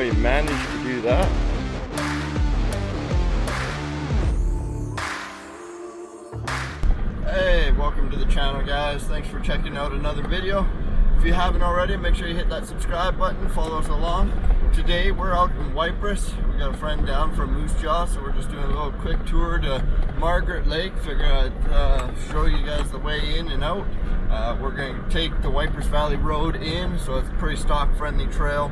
he managed to do that. Hey, welcome to the channel, guys. Thanks for checking out another video. If you haven't already, make sure you hit that subscribe button, follow us along. Today we're out in Waiparous. We got a friend down from Moose Jaw, so we're just doing a little quick tour to Margaret Lake. Figure I'd show you guys the way in and out. We're going to take the Waiparous Valley Road in, so it's a pretty stock friendly trail.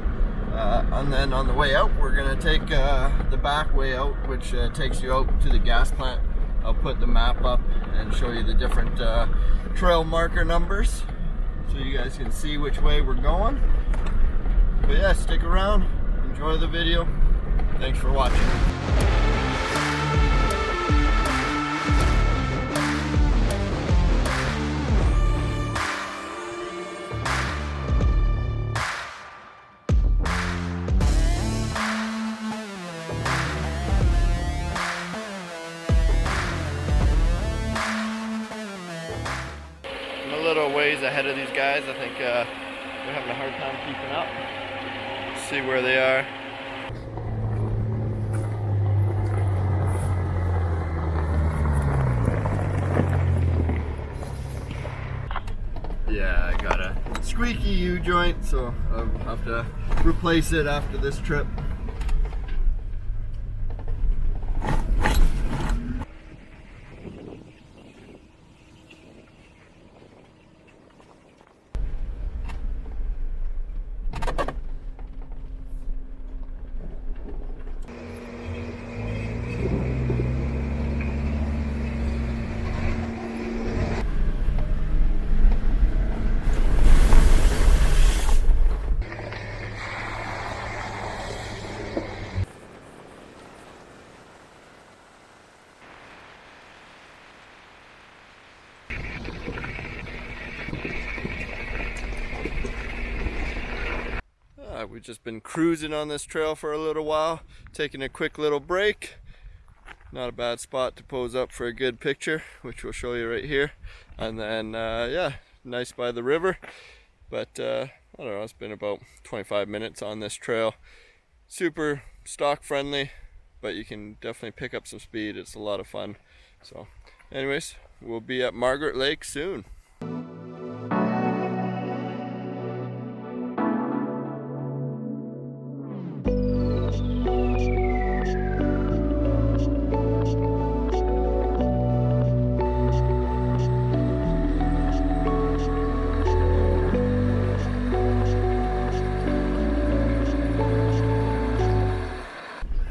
And then on the way out, we're going to take the back way out, which takes you out to the gas plant. I'll put the map up and show you the different trail marker numbers, so you guys can see which way we're going. But yeah, stick around, enjoy the video. Thanks for watching. I'm a little ways ahead of these guys. I think they're having a hard time keeping up. Let's see where they are. Yeah, I got a squeaky U-joint, so I'll have to replace it after this trip. We've just been cruising on this trail for a little while, taking a quick little break. Not a bad spot to pose up for a good picture, which we'll show you right here. And then, yeah, nice by the river. But I don't know, it's been about 25 minutes on this trail. Super stock friendly, but you can definitely pick up some speed. It's a lot of fun. So anyways, we'll be at Margaret Lake soon.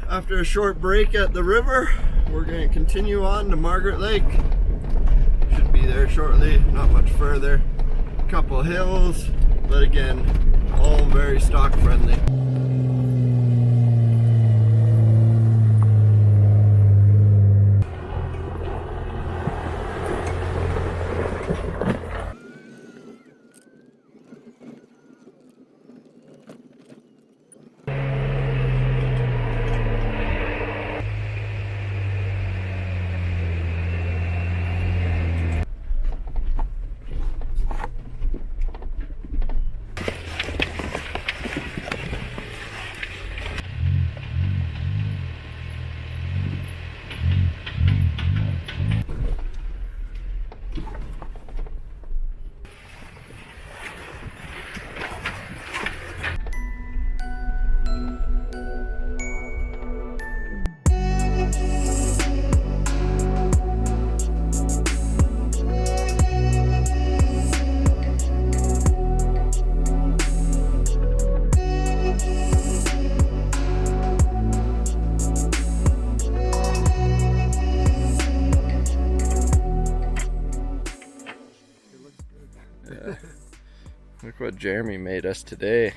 After a short break at the river, we're going to continue on to Margaret Lake. Should be there shortly, not much further. A couple hills, but again, all very stock friendly. Look what Jeremy made us today.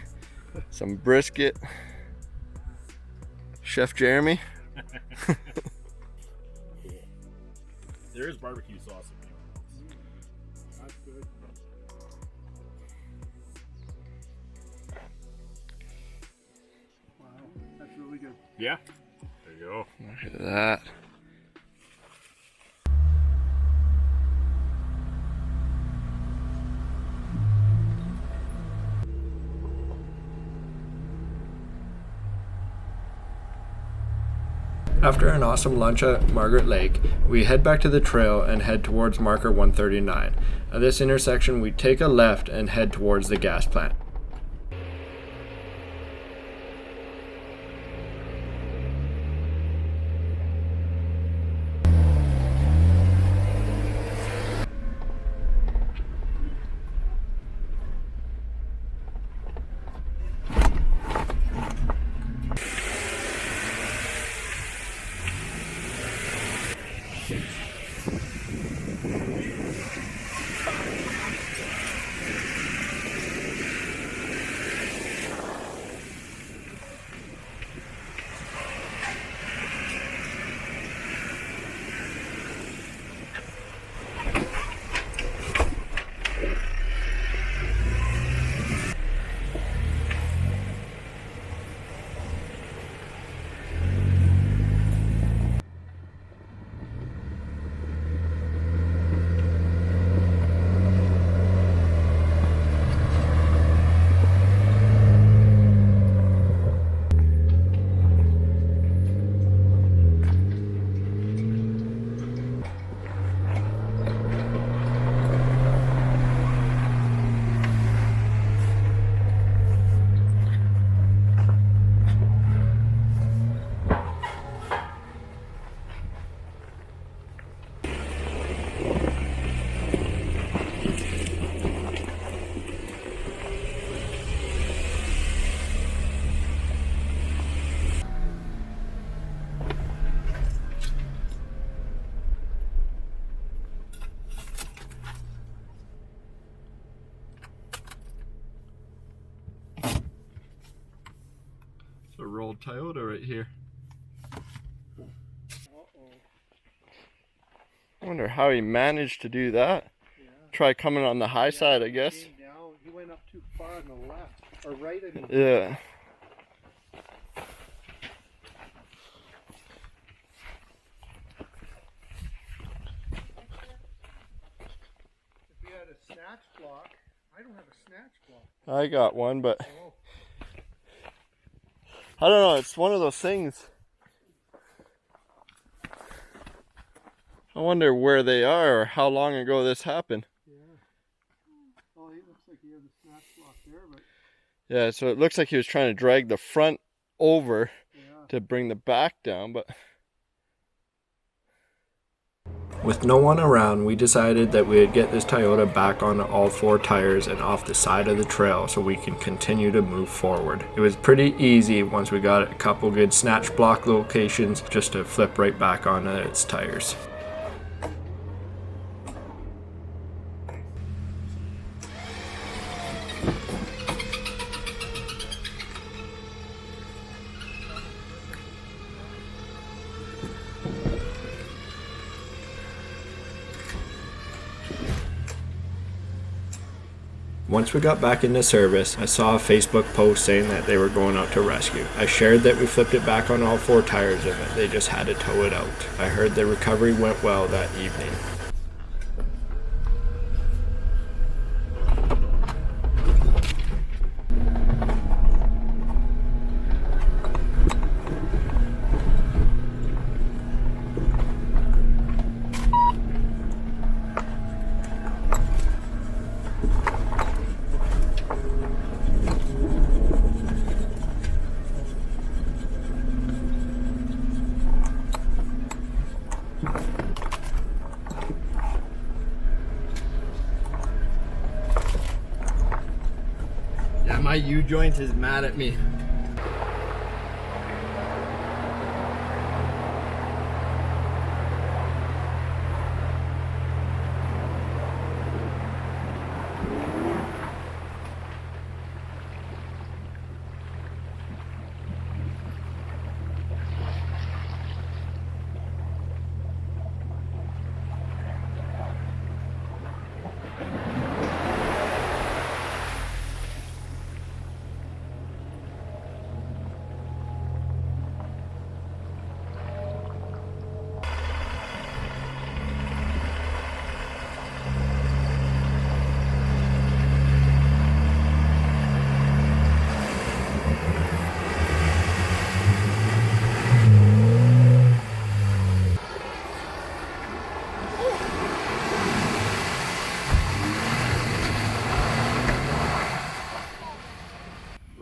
Some brisket. Chef Jeremy. There is barbecue sauce in here. That's good. Wow, that's really good. Yeah. There you go. Look at that. After an awesome lunch at Margaret Lake, we head back to the trail and head towards marker 139. At this intersection, we take a left and head towards the gas plant. It's a rolled Toyota right here. I wonder how he managed to do that. Yeah. Try coming on the high side, I guess. He came down. He went up too far on the left, or right, I mean. Yeah. If we had a snatch block, I don't have a snatch block. I got one, but Oh. I don't know, it's one of those things. I wonder where they are or how long ago this happened. Yeah. Well, it looks like he has a snatch block there, but Yeah, so it looks like he was trying to drag the front over yeah. to bring the back down, but With no one around, we decided that we would get this Toyota back on all four tires and off the side of the trail so we can continue to move forward. It was pretty easy once we got a couple good snatch block locations just to flip right back onto its tires. Once we got back into service, I saw a Facebook post saying that they were going out to rescue. I shared that we flipped it back on all four tires of it. They just had to tow it out. I heard the recovery went well that evening. yeah, my U-joint is mad at me.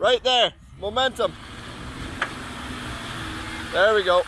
Right there. Momentum. There we go.